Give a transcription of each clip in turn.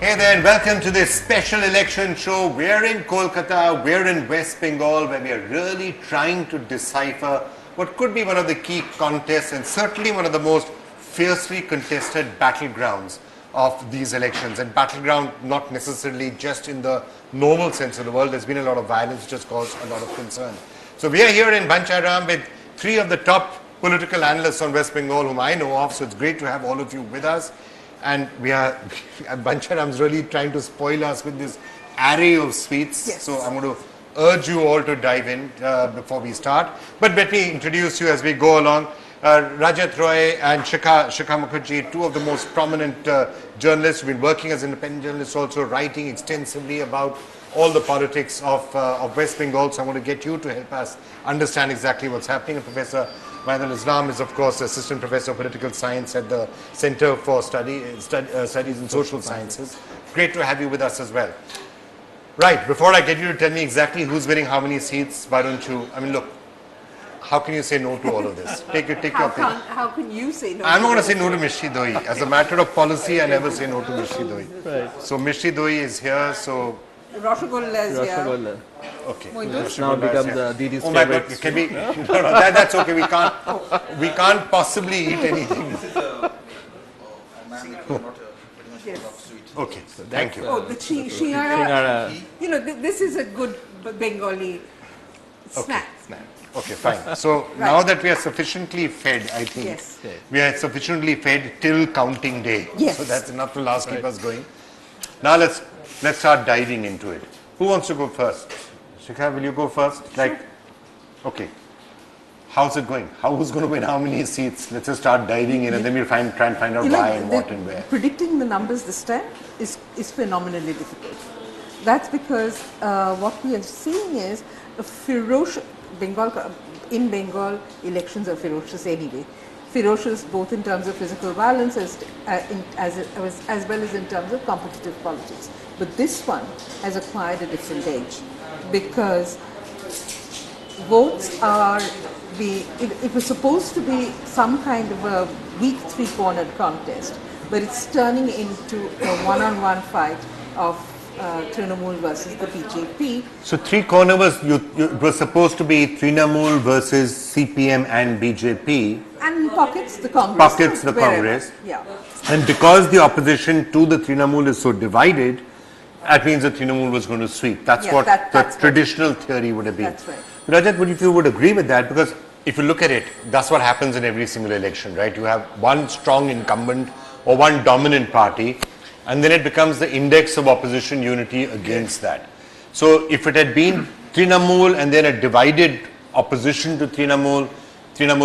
Hey there and welcome to this special election show. We're in Kolkata, we're in West Bengal, where we are really trying to decipher what could be one of the key contests and certainly one of the most fiercely contested battlegrounds of these elections. And battleground not necessarily just in the normal sense of the word. There's been a lot of violence which has caused a lot of concern. So we are here in Bancharam with three of the top political analysts on West Bengal whom I know of. So it's great to have all of you with us. And we are, Bancharam's really trying to spoil us with this array of sweets. Yes. So I'm going to urge you all to dive in before we start. But let me introduce you as we go along. Rajat Roy and Shikha Mukherjee, two of the most prominent journalists who've been working as independent journalists, also writing extensively about all the politics of West Bengal. So I want to get you to help us understand exactly what's happening. And Professor Maidul Islam is, of course, Assistant Professor of Political Science at the Center for Studies in Social Sciences. Great to have you with us as well. Right, before I get you to tell me exactly who's winning how many seats, why don't you, I mean, look, how can you say no to all of this? Take your pick. How can you say no? I'm not going to say no to Mishti Doi. As a matter of policy, I never say no to Mishti Doi. Right. So Mishti Doi is here, so... Rasgulla is here. Okay. It's now become the Didi's Oh my God, favorite. can we? No, that's okay. We can't possibly eat anything. Yes. Okay, thank you. Oh, the Shingara. You know, this is a good Bengali snack. Okay, fine. So now that we are sufficiently fed, I think Yes. we are sufficiently fed till counting day. Yes. So that's enough to last keep us going. Now let's start diving into it. Who wants to go first? Shikha, will you go first? Okay. How's it going? Who's going to win how many seats? Let's just start diving in and then we'll try and find out why and what and where. Predicting the numbers this time is phenomenally difficult. That's because what we are seeing is a ferocious in Bengal, elections are ferocious anyway. Ferocious both in terms of physical violence as well as in terms of competitive politics. But this one has acquired a different edge because votes are it was supposed to be some kind of a weak three-cornered contest, but it's turning into a one-on-one fight of Trinamool versus the BJP. So three corner it was supposed to be Trinamool versus CPM and BJP. And pockets, the Congress. Congress. Yeah. And because the opposition to the Trinamool is so divided, that means the Trinamool was going to sweep. That's what the traditional theory would have been. That's right. Rajat, if you would agree with that, because if you look at it, that's what happens in every single election, right? You have one strong incumbent or one dominant party, and then it becomes the index of opposition unity against that. So if it had been Trinamool and then a divided opposition to Trinamool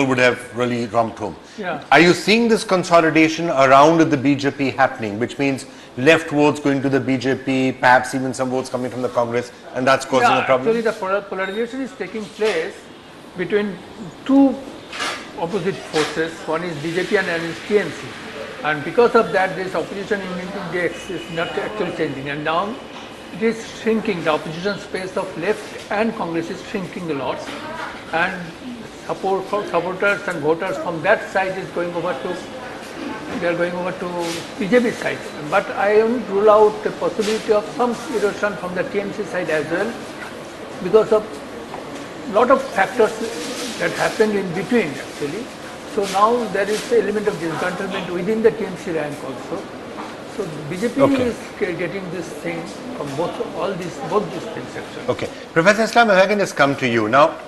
would have really romped home. Yeah. Are you seeing this consolidation around the BJP happening, which means left votes going to the BJP, perhaps even some votes coming from the Congress, and that's causing a problem? Actually, the polarization is taking place between two opposite forces. One is BJP and one is TMC. And because of that, this opposition unity index is not actually changing. And now it is shrinking. The opposition space of left and Congress is shrinking a lot. And supporters and voters from that side is going over to BJP side. But I won't rule out the possibility of some erosion from the TMC side as well, because of lot of factors that happened in between actually. So now there is the element of disgruntlement within the TMC rank also. So BJP is getting this thing from both these things actually. Okay. Professor Islam, if I can just come to you. Now,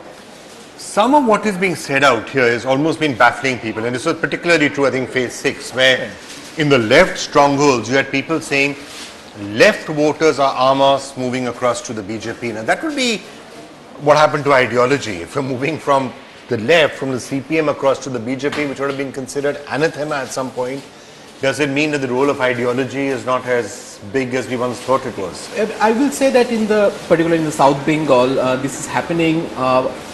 some of what is being said out here has almost been baffling people, and this was particularly true, I think, phase 6, where in the left strongholds, you had people saying left voters are en masse moving across to the BJP. Now, that would be what happened to ideology. If you're moving from the left, from the CPM across to the BJP, which would have been considered anathema at some point, does it mean that the role of ideology is not as big as we once thought it was? I will say that particularly in the South Bengal, this is happening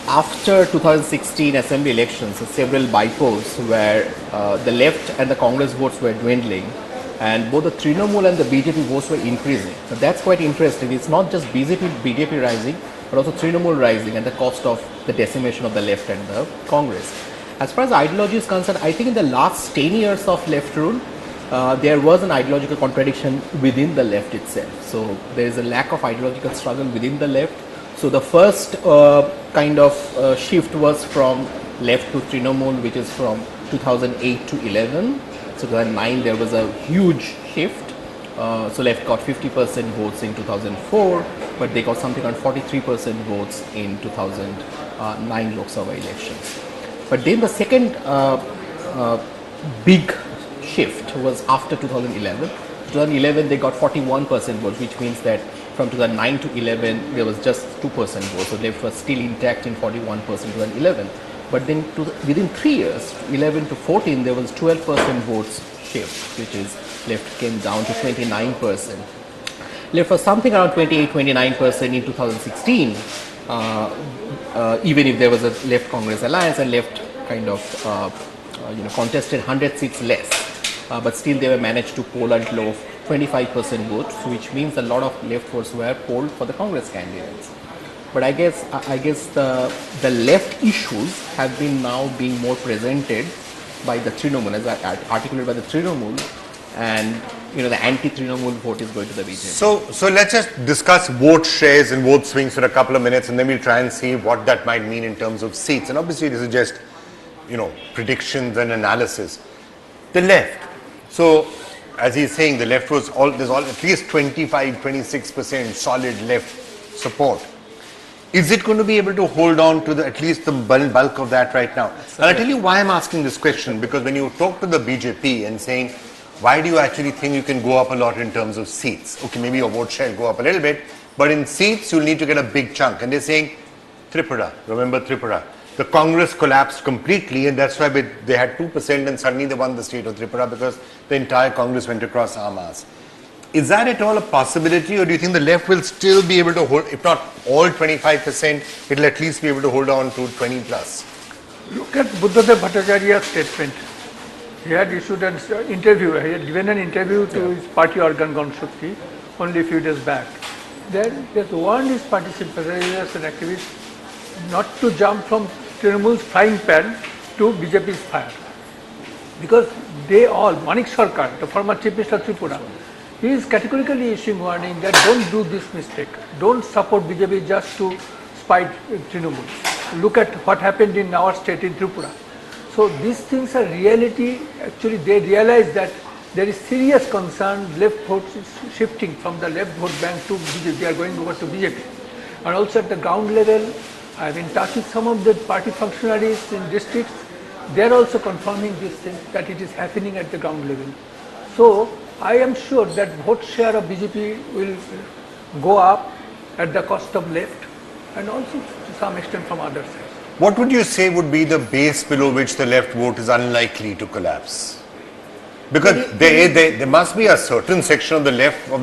after 2016 assembly elections. Several bypolls where the left and the Congress votes were dwindling, and both the Trinamool and the BJP votes were increasing. So that's quite interesting. It's not just BJP rising, but also Trinamool rising at the cost of the decimation of the left and the Congress. As far as ideology is concerned, I think in the last 10 years of left rule, there was an ideological contradiction within the left itself. So there is a lack of ideological struggle within the left. So the first kind of shift was from left to Trinamool, which is from 2008 to 11. So 2009 there was a huge shift. So left got 50% votes in 2004, but they got something around 43% votes in 2009 Lok Sabha elections. But then the second big shift was after 2011. 2011 they got 41% votes, which means that from 2009 to 11 there was just 2% vote. So left was still intact in 41% 2011. But then within 3 years, 11 to 14, there was 12% votes shift, which is left came down to 29%. Left was something around 28-29% in 2016, even if there was a left Congress alliance and left kind of contested 100 seats less, but still they were managed to poll a low of 25% votes, which means a lot of left votes were polled for the Congress candidates. But I guess the left issues have been now being more presented by the Trinamool, as articulated by the Trinamool, and the anti-Trinamool vote is going to the BJP. So let's just discuss vote shares and vote swings for a couple of minutes, and then we'll try and see what that might mean in terms of seats. And obviously this is just predictions and analysis. The left. So as he's saying, the left was there's at least 25-26% solid left support. Is it going to be able to hold on to at least the bulk of that right now? And I'll tell you why I'm asking this question, because when you talk to the BJP and saying, why do you actually think you can go up a lot in terms of seats? Okay, maybe your vote share will go up a little bit, but in seats you'll need to get a big chunk. And they're saying, Tripura, remember Tripura. The Congress collapsed completely, and that's why they had 2% and suddenly they won the state of Tripura because the entire Congress went across Amas. Is that at all a possibility, or do you think the left will still be able to hold, if not all 25%, it'll at least be able to hold on to 20 plus? Look at Buddhadev Bhattacharya's statement. He had issued an interview, he had given an interview to his party organ Ganshakti only a few days back. Then he has warned his party sympathizers and activists not to jump from Trinamool's frying pan to BJP's fire. Because they all, Manik Sarkar, the former Chief Minister of Tripura, he is categorically issuing warning that don't do this mistake. Don't support BJP just to spite Trinamool. Look at what happened in our state in Tripura. So these things are reality. Actually, they realize that there is serious concern. Left votes is shifting from the left vote bank to BJP. They are going over to BJP. And also at the ground level, I have been in touch with some of the party functionaries in districts. They are also confirming this thing, that it is happening at the ground level. So I am sure that vote share of BJP will go up at the cost of left and also to some extent from other sides. What would you say would be the base below which the left vote is unlikely to collapse? Because there must be a certain section of the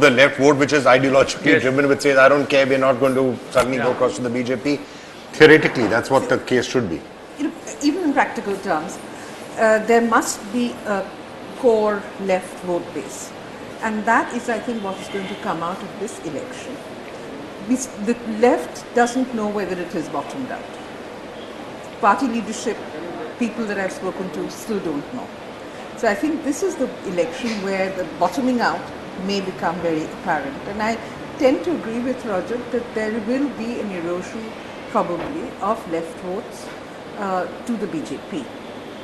left vote which is ideologically driven, which says, I don't care, we're not going to suddenly go across to the BJP. Theoretically, that's what the case should be. Even in practical terms, there must be a core left vote base, and that is, I think, what is going to come out of this election. The left doesn't know whether it has bottomed out. Party leadership, people that I've spoken to, still don't know. So I think this is the election where the bottoming out may become very apparent, and I tend to agree with Roger that there will be an erosion probably of left votes to the BJP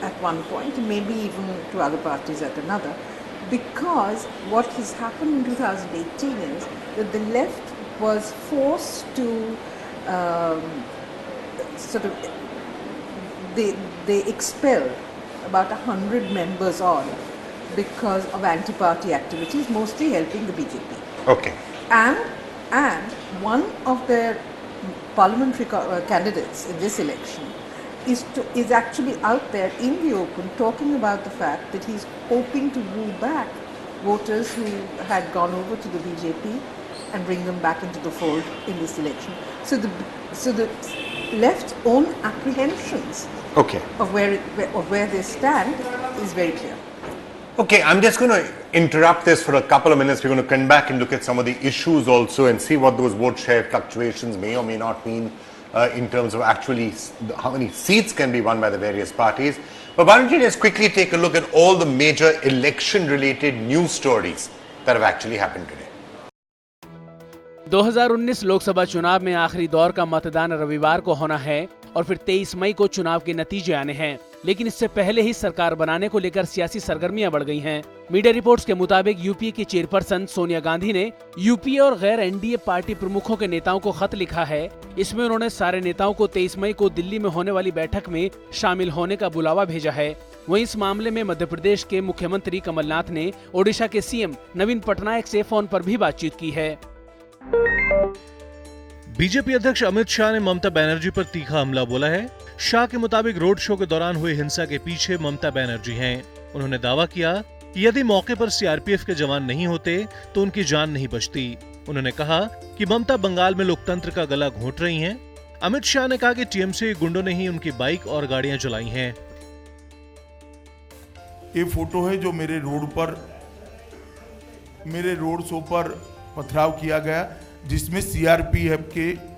at one point, and maybe even to other parties at another, because what has happened in 2018 is that the left was forced to they expelled about 100 members on because of anti-party activities, mostly helping the BJP. Okay. And one of their parliamentary candidates in this election is actually out there in the open talking about the fact that he's hoping to woo back voters who had gone over to the BJP and bring them back into the fold in this election. So the left's own apprehensions of where they stand is very clear. Okay, I'm just going to interrupt this for a couple of minutes. We're going to come back and look at some of the issues also and see what those vote share fluctuations may or may not mean in terms of actually how many seats can be won by the various parties. But why don't you just quickly take a look at all the major election-related news stories that have actually happened today. 2019 Lok Sabha चुनाव में आखिरी दौर का मतदान रविवार को होना है और फिर 23 मई को चुनाव के नतीजे आने हैं। लेकिन इससे पहले ही सरकार बनाने को लेकर सियासी सरगर्मियां बढ़ गई हैं। मीडिया रिपोर्ट्स के मुताबिक यूपीए की चेयरपर्सन सोनिया गांधी ने यूपीए और गैर एनडीए पार्टी प्रमुखों के नेताओं को खत लिखा है। इसमें उन्होंने सारे नेताओं को 23 मई को दिल्ली में होने वाली बैठक में शामिल होने का बुलावा भेजा है। वहीं इस मामले में मध्य प्रदेश के मुख्यमंत्री कमलनाथ ने ओडिशा के सीएम नवीन पटनायक से फोन पर भी बातचीत की है। बीजेपी अध्यक्ष अमित शाह ने ममता बनर्जी पर तीखा हमला बोला है। शाह के मुताबिक रोड शो के दौरान हुई हिंसा के पीछे ममता बनर्जी हैं। उन्होंने दावा किया कि यदि मौके पर सीआरपीएफ के जवान नहीं होते तो उनकी जान नहीं बचती। उन्होंने कहा कि ममता बंगाल में लोकतंत्र का गला घोंट रही हैं। अमित शाह ने कहा कि टीएमसी गुंडों ने ही उनकी बाइक और गाड़ियां जलाई हैं। ये फोटो है जो मेरे रोड शो पर पथराव किया गया, जिसमें सीआरपीएफ के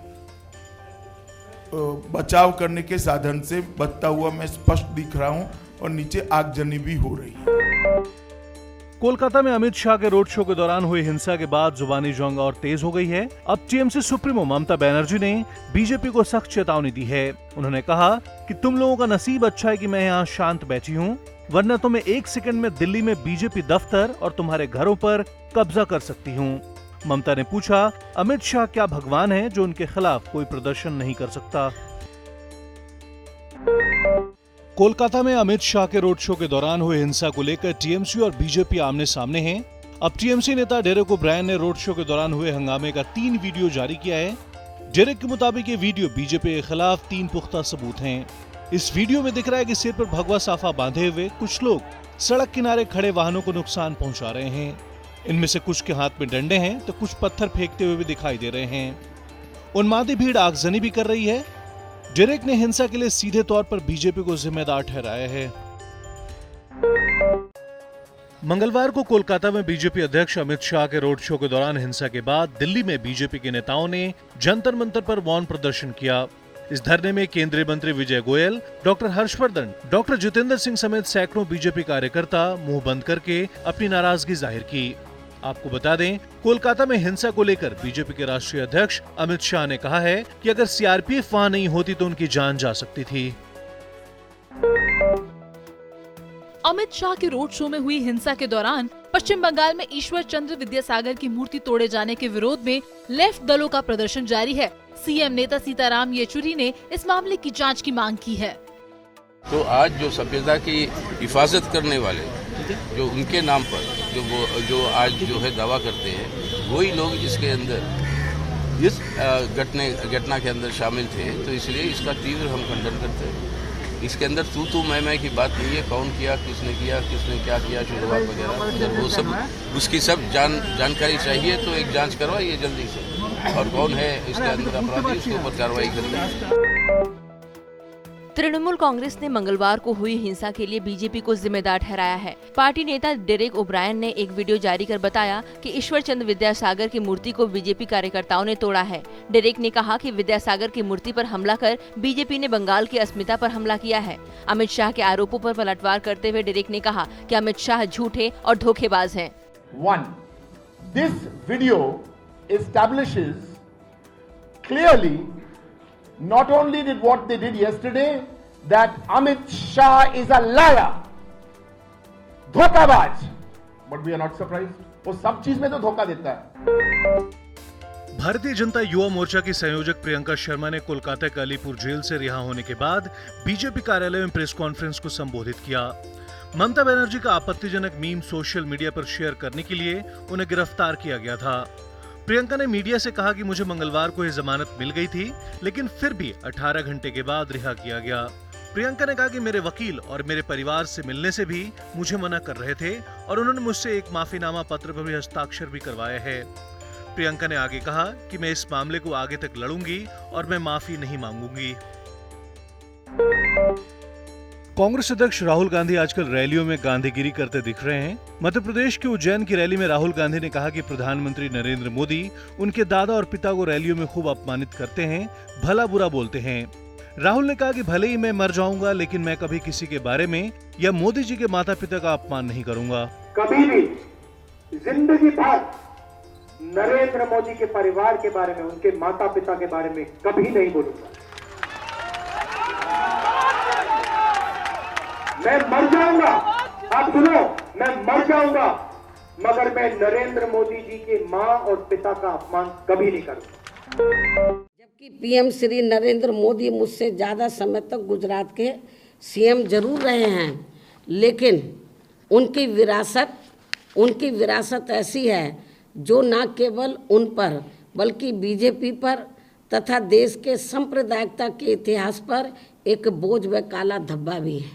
बचाव करने के साधन से बचता हुआ मैं स्पष्ट दिख रहा हूं और नीचे आगजनी भी हो रही है। कोलकाता में अमित शाह के रोड शो के दौरान हुई हिंसा के बाद जुबानी जंग और तेज हो गई है। अब टीएमसी सुप्रीमो ममता बनर्जी ने बीजेपी को सख्त चेतावनी दी है। उन्होंने कहा कि तुम लोगों का नसीब अच्छा है कि मैं यहाँ शांत बैठी हूँ, वरना तो मैं 1 सेकंड में दिल्ली में बीजेपी दफ्तर और तुम्हारे घरों पर कब्जा कर सकती हूँ। ममता ने पूछा, अमित शाह क्या भगवान है जो उनके खिलाफ कोई प्रदर्शन नहीं कर सकता। कोलकाता में अमित शाह के रोड शो के दौरान हुई हिंसा को लेकर टीएमसी और बीजेपी आमने सामने हैं। अब टीएमसी नेता डेरेक ओब्रायन ने रोड शो के दौरान हुए हंगामे का 3 वीडियो जारी किया है। डेरेक के मुताबिक ये वीडियो बीजेपी के खिलाफ 3 पुख्ता सबूत हैं। इस वीडियो में दिख रहा है कि सिर पर भगवा साफा बांधे हुए कुछ लोग सड़क किनारे खड़े वाहनों को नुकसान पहुंचा रहे हैं। इनमें से कुछ के हाथ में डंडे हैं तो कुछ पत्थर फेंकते हुए भी दिखाई दे रहे हैं। उन्मादी भीड़ आगजनी भी कर रही है। डेरेक ने हिंसा के लिए सीधे तौर पर बीजेपी को जिम्मेदार ठहराया है। मंगलवार को कोलकाता में बीजेपी अध्यक्ष अमित शाह के रोड शो के दौरान हिंसा के बाद दिल्ली में बीजेपी के नेताओं ने जंतर मंतर पर मौन प्रदर्शन किया। इस धरने में केंद्रीय मंत्री विजय गोयल, डॉक्टर हर्षवर्धन, डॉक्टर जितेंद्र सिंह समेत सैकड़ों बीजेपी कार्यकर्ता मुंह बंद करके अपनी नाराजगी जाहिर की। आपको बता दें, कोलकाता में हिंसा को लेकर बीजेपी के राष्ट्रीय अध्यक्ष अमित शाह ने कहा है कि अगर सीआरपीएफ वहां नहीं होती तो उनकी जान जा सकती थी। अमित शाह के रोड शो में हुई हिंसा के दौरान पश्चिम बंगाल में ईश्वर चंद्र विद्यासागर की मूर्ति तोड़े जाने के विरोध में लेफ्ट दलों का प्रदर्शन जारी है। सीएम नेता सीताराम येचुरी ने इस मामले की जांच की मांग की है। तो आज जो सभ्यता की हिफाजत करने वाले, जो उनके नाम पर जो आज जो है दावा करते हैं, वही लोग इसके अंदर इस घटना के अंदर शामिल थे। तो इसलिए इसका तीव्र हम खंडन करते हैं। इसके अंदर तू मैं की बात नहीं है। कौन किया, किसने क्या किया, शुरुआत वगैरह, वो सब उसकी सब जानकारी चाहिए। तो एक जांच करवाइए जल्दी से, और कौन है इसके अंदर अपराधी, उसके ऊपर कार्रवाई करिए। तृणमूल कांग्रेस ने मंगलवार को हुई हिंसा के लिए बीजेपी को जिम्मेदार ठहराया है। पार्टी नेता डेरेक ओब्रायन ने एक वीडियो जारी कर बताया कि ईश्वर चंद्र विद्यासागर की मूर्ति को बीजेपी कार्यकर्ताओं ने तोड़ा है। डेरेक ने कहा कि विद्यासागर की मूर्ति पर हमला कर बीजेपी ने बंगाल की अस्मिता पर हमला किया है। अमित शाह के आरोपों पर पलटवार करते हुए डेरेक ने कहा कि अमित शाह झूठे और धोखेबाज हैं। 1. This video establishes clearly not only did what they did yesterday, that Amit Shah is a liar, धोखाबाज, but we are not surprised. वो सब चीज में तो धोखा देता है। भारतीय जनता युवा मोर्चा की संयोजक प्रियंका शर्मा ने कोलकाता के अलीपुर जेल से रिहा होने के बाद बीजेपी कार्यालय में प्रेस कॉन्फ्रेंस को संबोधित किया। ममता बनर्जी का आपत्तिजनक मीम सोशल मीडिया पर शेयर करने के लिए उन्हें गिरफ्तार किया गया था। प्रियंका ने मीडिया से कहा कि मुझे मंगलवार को यह जमानत मिल गई थी, लेकिन फिर भी 18 घंटे के बाद रिहा किया गया। प्रियंका ने कहा कि मेरे वकील और मेरे परिवार से मिलने से भी मुझे मना कर रहे थे और उन्होंने मुझसे एक माफीनामा पत्र पर भी हस्ताक्षर भी करवाया है। प्रियंका ने आगे कहा कि मैं इस मामले को आगे तक लड़ूंगी और मैं माफी नहीं मांगूंगी। कांग्रेस अध्यक्ष राहुल गांधी आजकल रैलियों में गांधीगिरी करते दिख रहे हैं। मध्य प्रदेश के उज्जैन की रैली में राहुल गांधी ने कहा कि प्रधानमंत्री नरेंद्र मोदी उनके दादा और पिता को रैलियों में खूब अपमानित करते हैं, भला बुरा बोलते हैं। राहुल ने कहा कि भले ही मैं मर जाऊंगा, लेकिन मैं कभी किसी के बारे में या मोदी जी के माता पिता का अपमान नहीं करूंगा। कभी भी जिंदगी भर नरेंद्र मोदी के परिवार के बारे में, उनके माता पिता के बारे में कभी नहीं बोलूंगा। मैं मर जाऊंगा, आप सुनो, मैं मर जाऊंगा, मगर मैं नरेंद्र मोदी जी के मां और पिता का अपमान कभी नहीं करूंगा। जबकि पीएम श्री नरेंद्र मोदी मुझसे ज़्यादा समय तक गुजरात के सीएम जरूर रहे हैं, लेकिन उनकी विरासत ऐसी है जो न केवल उन पर बल्कि बीजेपी पर तथा देश के सांप्रदायिकता के इतिहास पर एक बोझ व काला धब्बा भी है।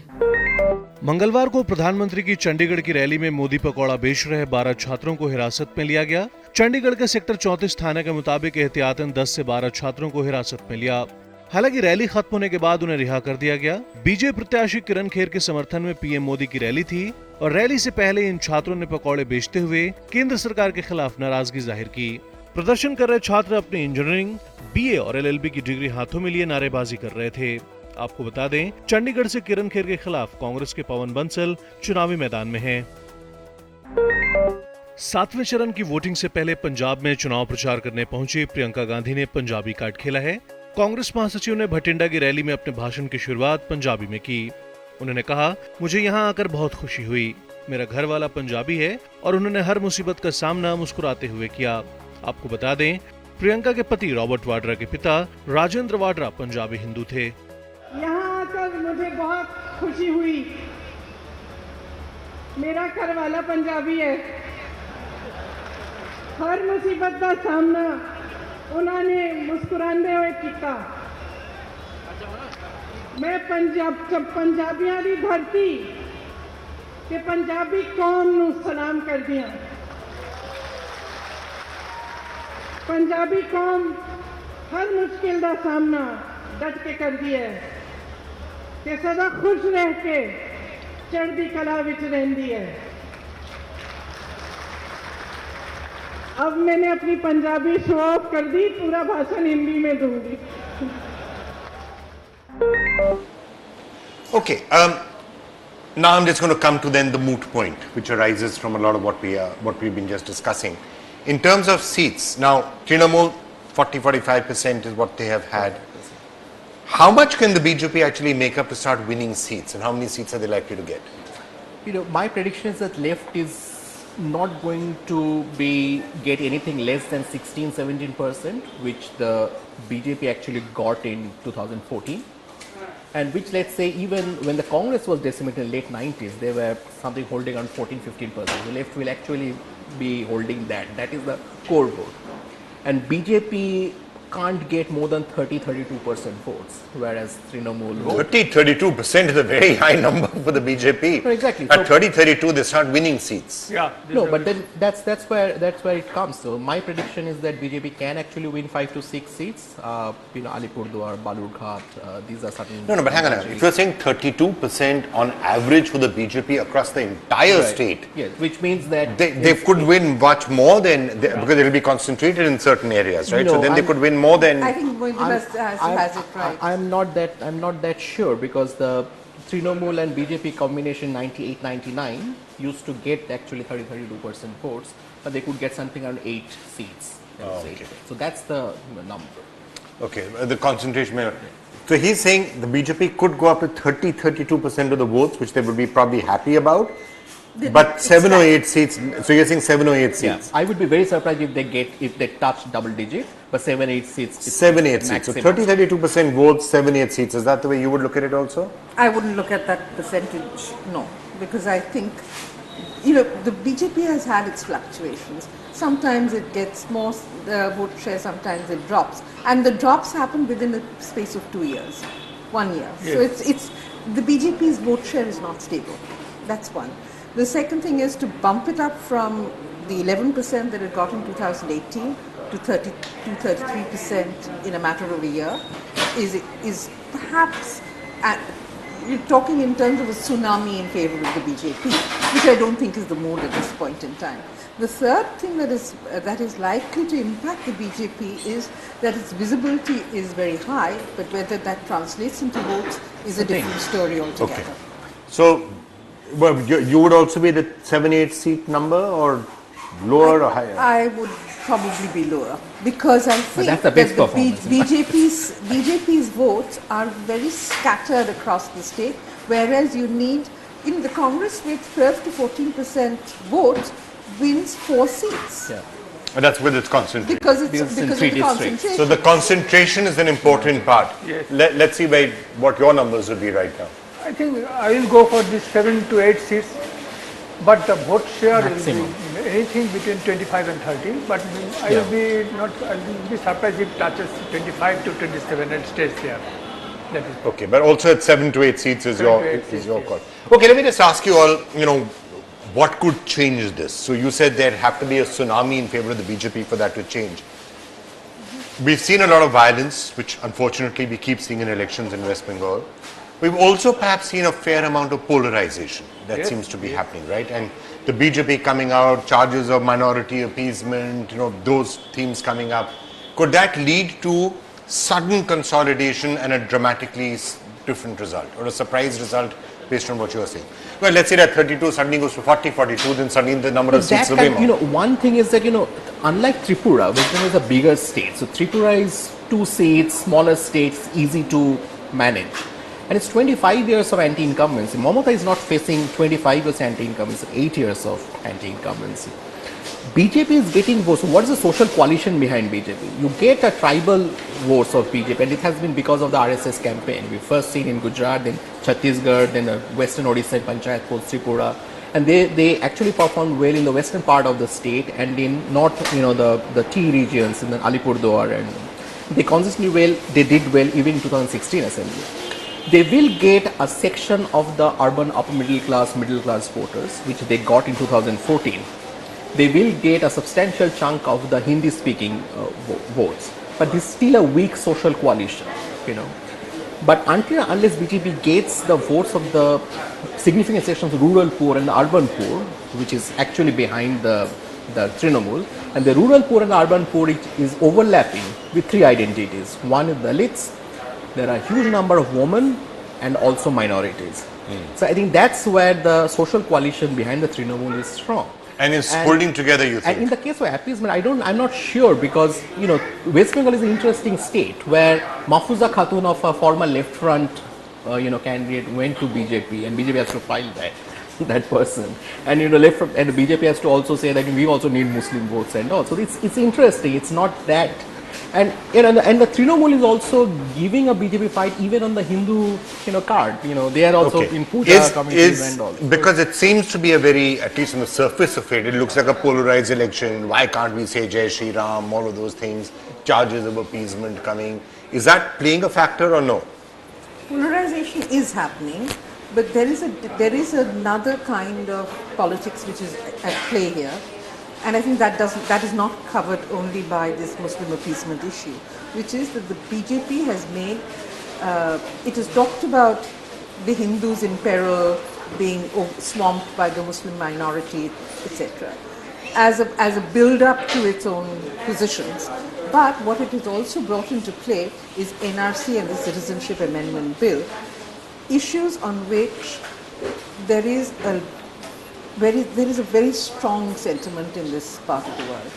मंगलवार को प्रधानमंत्री की चंडीगढ़ की रैली में मोदी पकौड़ा बेच रहे 12 छात्रों को हिरासत में लिया गया। चंडीगढ़ के सेक्टर 34 थाने के मुताबिक एहतियातन 10 से 12 छात्रों को हिरासत में लिया। हालांकि रैली खत्म होने के बाद उन्हें रिहा कर दिया गया। बीजेपी प्रत्याशी किरण खेर के समर्थन में पीएम मोदी की रैली थी और रैली से पहले इन छात्रों ने पकौड़े बेचते हुए केंद्र सरकार के खिलाफ नाराजगी जाहिर की। प्रदर्शन कर रहे छात्र अपनी इंजीनियरिंग, बीए और एलएलबी की डिग्री हाथों में लिए नारेबाजी कर रहे थे। आपको बता दें, चंडीगढ़ से किरण खेर के खिलाफ कांग्रेस के पवन बंसल चुनावी मैदान में हैं। 7वें चरण की वोटिंग से पहले पंजाब में चुनाव प्रचार करने पहुंची प्रियंका गांधी ने पंजाबी कार्ड खेला है। कांग्रेस महासचिव ने भटिंडा की रैली में अपने भाषण की शुरुआत पंजाबी में की। उन्होंने कहा, मुझे यहाँ आकर बहुत खुशी हुई। मेरा घर वाला पंजाबी है और उन्होंने हर मुसीबत का सामना मुस्कुराते हुए किया। आपको बता दें, प्रियंका के पति रॉबर्ट वाड्रा के पिता राजेंद्र वाड्रा पंजाबी हिंदू थे। यहाँ आकर मुझे बहुत खुशी हुई। मेरा घर वाला पंजाबी है। हर मुसीबत का सामना उन्होंने मुस्कुराते हुए किया। मैं पंजाबियों की धरती ते पंजाबी कौम नू सलाम करदी हां। पंजाबी कौम हर मुश्किल का सामना डट के करती है ते सदा खुश रह के चढ़दी कला विच रहंदी है। अब मैंने अपनी पंजाबी शो ऑफ कर दी, पूरा भाषण हिंदी में दूंगी। Okay, now I'm just going to come to then the moot point, which arises from a lot of what we've been just discussing. In terms of seats, now Trinamool 40-45% is what they have had. How much can the BJP actually make up to start winning seats, and how many seats are they likely to get? You know, my prediction is that left is not going to get anything less than 16-17%, which the BJP actually got in 2014. And which, let's say, even when the Congress was decimated in the late 90s, they were something holding around 14-15%. The left will actually be holding that. That is the core vote. And BJP can't get more than 30-32% votes, whereas Trinamool 30-32% is a very high number for the BJP. No, exactly. At 30-32, they start winning seats. Yeah. No, but then that's where it comes. So my prediction is that BJP can actually win 5 to 6 seats. Alipurdwar, Balurghat, these are certain. No, but hang on. If you're saying 32% on average for the BJP across the entire state, yes, which means that they could win much more than because it will be concentrated in certain areas, right? No, so then they could win more than. I think Mohinder has it right. I'm not that sure, because the Trinamool and BJP combination 98-99 used to get actually 30-32% votes, but they could get something around 8 seats. Okay. So that's the number. Okay, the concentration. So he's saying the BJP could go up to 30-32% of the votes, which they would be probably happy about. But 7 or 8 seats. So you're saying 7 or 8 seats? Yeah, I would be very surprised if they touch double digit, but 7-8 seats. 7-8 seats. So 30-32% votes, 7-8 seats. Is that the way you would look at it also? I wouldn't look at that percentage, no, because I think, the BJP has had its fluctuations. Sometimes it gets more vote share, sometimes it drops, and the drops happen within the space of 2 years, 1 year. Yes. So it's the BJP's vote share is not stable. That's one. The second thing is to bump it up from the 11% that it got in 2018 to 33% in a matter of a year is perhaps you're talking in terms of a tsunami in favor of the BJP, which I don't think is the mood at this point in time. The third thing that is likely to impact the BJP is that its visibility is very high, but whether that translates into votes is a different story altogether. Okay. So, well, you would also be the 7-8 seat number, or lower or higher? I would probably be lower, because I think that's the best that performance. BJP's votes are very scattered across the state, whereas you need, in the Congress with 12 to 14% votes, wins 4 seats. Yeah. And that's with its concentration. Because of in the 3 districts. concentration. So the concentration is an important part. Yes. Let's see what your numbers would be right now. I think I will go for this 7 to 8 seats, but the vote share Maximum. will be anything between 25 and 30. But I will be surprised if it touches 25 to 27 and stays there. That is Okay, but also at 7 to 8 seats is 7 your to 8 seats, your yes. call. Okay, let me just ask you all, what could change this? So you said there'd have to be a tsunami in favor of the BJP for that to change. We've seen a lot of violence, which unfortunately we keep seeing in elections in West Bengal. We've also perhaps seen a fair amount of polarization that Yes, seems to be happening, right? And the BJP coming out, charges of minority appeasement, those themes coming up. Could that lead to sudden consolidation and a dramatically different result, or a surprise result based on what you are saying? Well, let's say that 32 suddenly goes to 40, 42, then suddenly the number of seats will be more. One thing is that, unlike Tripura, West Bengal is a bigger state. So Tripura is 2 seats, smaller states, easy to manage. And it's 25 years of anti-incumbency. Mamata is not facing 25 years anti-incumbency, 8 years of anti-incumbency. BJP is getting votes. So what is the social coalition behind BJP? You get a tribal votes of BJP, and it has been because of the RSS campaign. We first seen in Gujarat, then Chhattisgarh, then Western Odisha, Panchayat Post, Tripura. And they actually performed well in the western part of the state and in north, the tea regions, in the Alipurduar, and they did well even in 2016 assembly. They will get a section of the urban upper middle class voters, which they got in 2014. They will get a substantial chunk of the Hindi speaking votes, but this is still a weak social coalition, But unless BJP gets the votes of the significant sections of rural poor and the urban poor, which is actually behind the Trinamool, and the rural poor and the urban poor is overlapping with 3 identities. One is Dalits. There are a huge number of women and also minorities. So I think that's where the social coalition behind the Trinamool is strong. And it's holding together, you think? And in the case of appeasement, I'm not sure, because West Bengal is an interesting state where Mahfuza Khatun of a former left front candidate went to BJP, and BJP has to file that person, and left front, and the BJP has to also say that we also need Muslim votes and all. So it's interesting. It's not that. And the Trinamool is also giving a BJP fight even on the Hindu card. They are also in puja committees and all. Because it seems to be a very, at least on the surface of it looks like a polarized election. Why can't we say Jai Shri Ram? All of those things, charges of appeasement coming. Is that playing a factor or no? Polarization is happening, but there is another kind of politics which is at play here. And I think that is not covered only by this Muslim appeasement issue, which is that the BJP has made, it has talked about the Hindus in peril, being swamped by the Muslim minority, etc., as a build-up to its own positions. But what it has also brought into play is NRC and the Citizenship Amendment Bill, issues on which there is a very strong sentiment in this part of the world.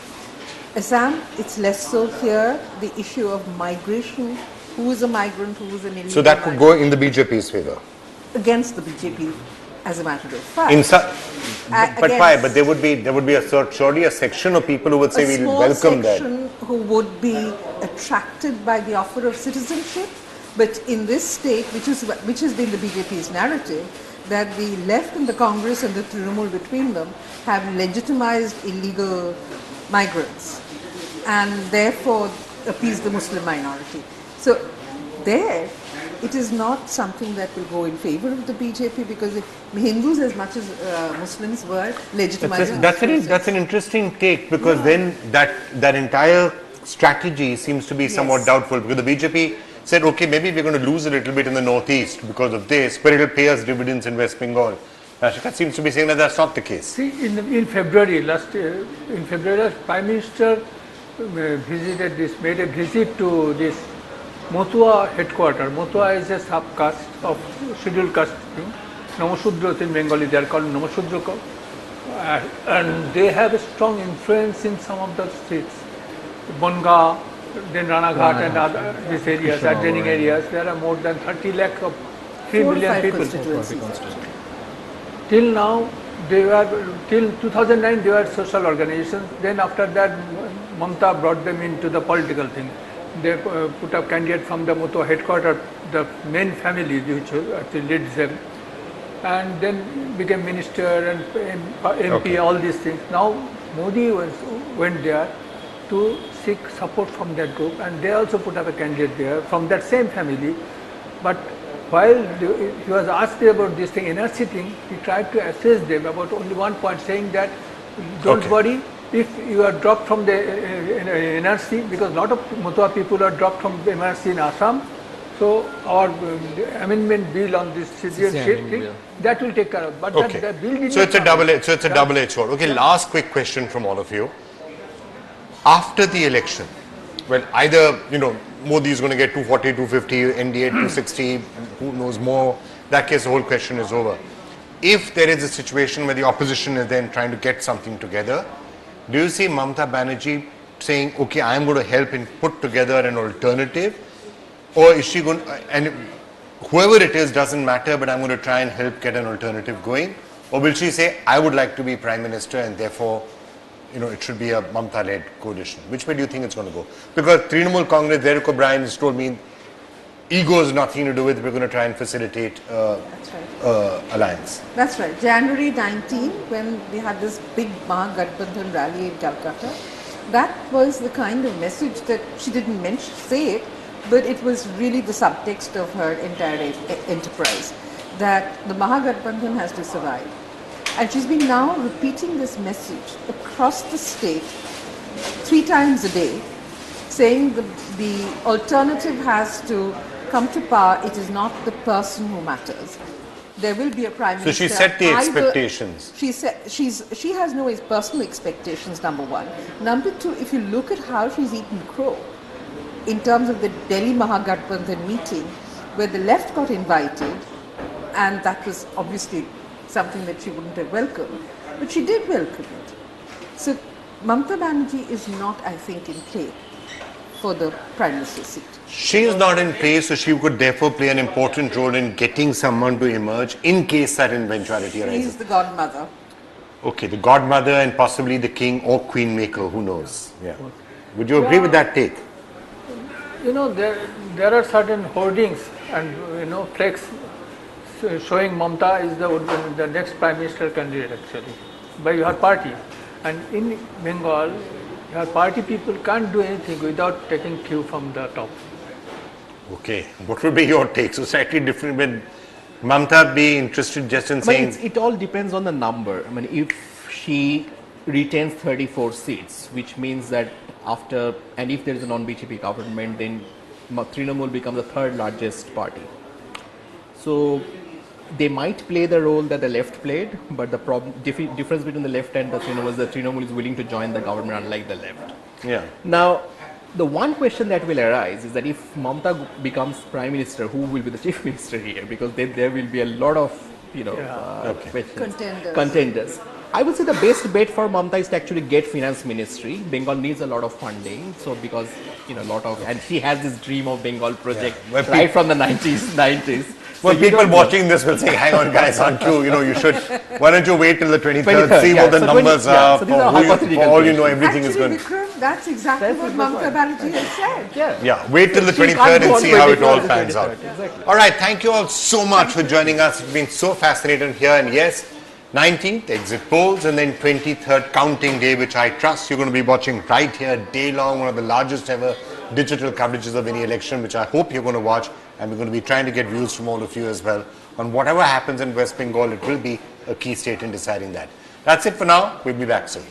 Assam, it's less so here. The issue of migration, who is a migrant, who is an illegal So that could go in the BJP's favor? Against the BJP, as a matter of fact. But why? But there would be surely a section of people who would say we will welcome that. A small section who would be attracted by the offer of citizenship, but in this state, which has been the BJP's narrative, that the left and the Congress and the Trinamool between them have legitimized illegal migrants and therefore appease the Muslim minority. So there, it is not something that will go in favor of the BJP, because if Hindus as much as Muslims were legitimizing. That's an interesting take, because then that entire strategy seems to be somewhat doubtful, because the BJP said, okay, maybe we're going to lose a little bit in the northeast because of this, but it will pay us dividends in West Bengal. Shikha seems to be saying that that's not the case. See, in February, Prime Minister visited this, made a visit to this Motua headquarters. Motua is a sub-caste of scheduled caste thing. Namashudras in Bengali, they are called Namashudra. And they have a strong influence in some of the states. Bonga, then Ranaghat and other these areas, adjoining areas. There are more than 30 lakh of 3 million people. Till now, till 2009 they were social organizations. Then after that, Mamata brought them into the political thing. They put up candidate from the Motua headquarters, the main family which actually leads them, and then became minister and MP, all these things. Now Modi went there to seek support from that group, and they also put up a candidate there from that same family. But while he was asked about this thing, NRC thing, he tried to assess them about only one point, saying that don't worry, if you are dropped from the NRC, because a lot of Motua people are dropped from the NRC in Assam, so our amendment bill on this citizenship thing, that will take care of. But that bill did so it's a double-edged sword. Okay, last quick question from all of you. After the election, well, either, Modi is going to get 240, 250, NDA 260, who knows more. In that case, the whole question is over. If there is a situation where the opposition is then trying to get something together, do you see Mamata Banerjee saying, okay, I am going to help and put together an alternative? Or is she going, and whoever it is doesn't matter, but I'm going to try and help get an alternative going? Or will she say, I would like to be Prime Minister and therefore, it should be a Mamata-led coalition? Which way do you think it's going to go? Because Trinamool Congress, Derek O'Brien has told me, ego has nothing to do with it. We're going to try and facilitate alliance. That's right. January 19, when we had this big Mahagathbandhan rally in Calcutta, that was the kind of message that she didn't say it, but it was really the subtext of her entire enterprise, that the Mahagathbandhan has to survive. And she's been now repeating this message across the state 3 times a day, saying the alternative has to come to power. It is not the person who matters. There will be a prime minister. So she set the expectations. She has no personal expectations, number one. Number two, if you look at how she's eaten crow in terms of the Delhi Mahagathbandhan meeting, where the left got invited, and that was obviously something that she wouldn't have welcomed, but she did welcome it. So Mamata Banerjee is not, I think, in play for the Prime Minister's seat. She is not in play, so she could therefore play an important role in getting someone to emerge in case that eventuality arises. She is the godmother. Okay, the godmother and possibly the king or queen maker, who knows? Yeah. Would you agree with that take? There are certain hoardings and flags showing Mamata is the next Prime Minister candidate actually by your party, and in Bengal your party people can't do anything without taking cue from the top. Okay, what would be your take? So slightly different. Would Mamata be interested just in saying? It all depends on the number. I mean, if she retains 34 seats, which means that and if there is a non-BJP government, then Trinamool becomes the 3rd largest party. So they might play the role that the left played, but the difference between the left and the Trinamool is that Trinamool is willing to join the government, unlike the left. Yeah. Now, the one question that will arise is that if Mamata becomes Prime Minister, who will be the Chief Minister here? Because there will be a lot of questions. Contenders. I would say the best bet for Mamata is to actually get Finance Ministry. Bengal needs a lot of funding, so because and she has this dream of Bengal project right from the 90s. Well, people watching this will say, hang on guys, aren't you, you should, why don't you wait till the 23rd, see what the numbers are, for all you know, everything is going. Vikram, that's exactly what Mamata Banerjee has said. Yeah, wait till the 23rd and see how it all pans out. Exactly. All right, thank you all so much for joining us. It's been so fascinating here, and yes, 19th exit polls and then 23rd counting day, which I trust you're going to be watching right here, day long, one of the largest ever digital coverages of any election, which I hope you're going to watch, and we're going to be trying to get views from all of you as well on whatever happens in West Bengal. It will be a key state in deciding that. That's it for now. We'll be back soon.